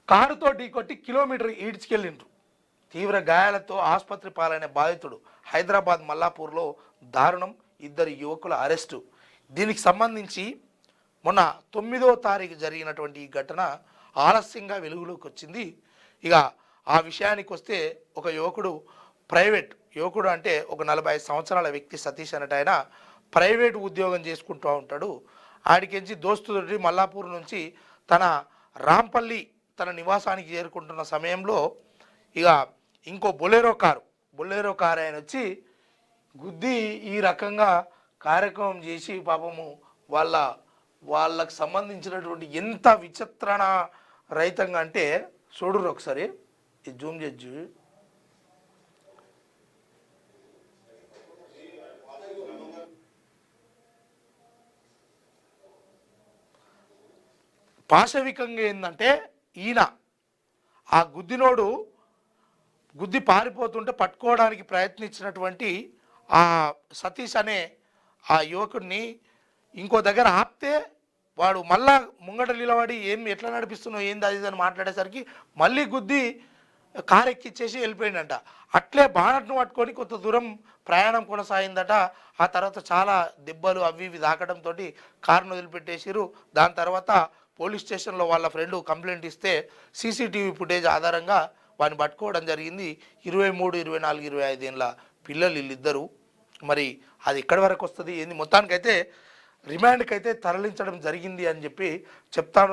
కారుతో ఢీకొట్టి కిలోమీటర్ ఈడ్చుకెళ్ళిండ్రు. తీవ్ర గాయాలతో ఆసుపత్రి పాలైన బాధితుడు. హైదరాబాద్ మల్లాపూర్లో దారుణం, 2 యువకుల అరెస్టు. దీనికి సంబంధించి మొన్న 9వ తారీఖు జరిగినటువంటి ఈ ఘటన ఆలస్యంగా వెలుగులోకి వచ్చింది. ఇక ఆ విషయానికి వస్తే ఒక యువకుడు అంటే ఒక 45 సంవత్సరాల వ్యక్తి సతీష్ అనేట ఆయన ప్రైవేట్ ఉద్యోగం చేసుకుంటూ ఉంటాడు. ఆడికించి దోస్తుతోటి మల్లాపూర్ నుంచి తన రాంపల్లి తన నివాసానికి చేరుకుంటున్న సమయంలో ఇక ఇంకో బొలెరో కారు ఆయన వచ్చి గుద్ది ఈ రకంగా కార్యక్రమం చేసి పాపము వాళ్ళకు సంబంధించినటువంటి ఎంత విచిత్రణ రహితంగా అంటే చూడురు ఒకసారి ఇది జూమ్ చేసి. పాశవికంగా ఏంటంటే ఈయన ఆ గుద్ది పారిపోతుంటే పట్టుకోవడానికి ప్రయత్నించినటువంటి ఆ సతీష్ అనే ఆ యువకుడిని ఇంకో దగ్గర ఆపితే వాడు మళ్ళా ముంగట నిలబడి ఎట్లా నడిపిస్తున్నావు ఏంది అది అని మాట్లాడేసరికి మళ్ళీ గుద్ది కారు ఎక్కిచ్చేసి వెళ్ళిపోయిందంట. అట్లే బానట్ను పట్టుకొని కొంత దూరం ప్రయాణం కొనసాగిందట. ఆ తర్వాత చాలా దెబ్బలు అవి ఇవి తాకడంతో కారును వదిలిపెట్టేసిరు. దాని తర్వాత పోలీస్ స్టేషన్లో వాళ్ళ ఫ్రెండ్ కంప్లైంట్ ఇస్తే సీసీటీవీ ఫుటేజ్ ఆధారంగా వాడిని పట్టుకోవడం జరిగింది. 23, 24, 25 ఏళ్ళ పిల్లలు వీళ్ళిద్దరూ. మరి అది ఎక్కడి వరకు వస్తుంది ఏంది మొత్తానికైతే రిమాండ్కి అయితే తరలించడం జరిగింది అని చెప్పి చెప్తాను.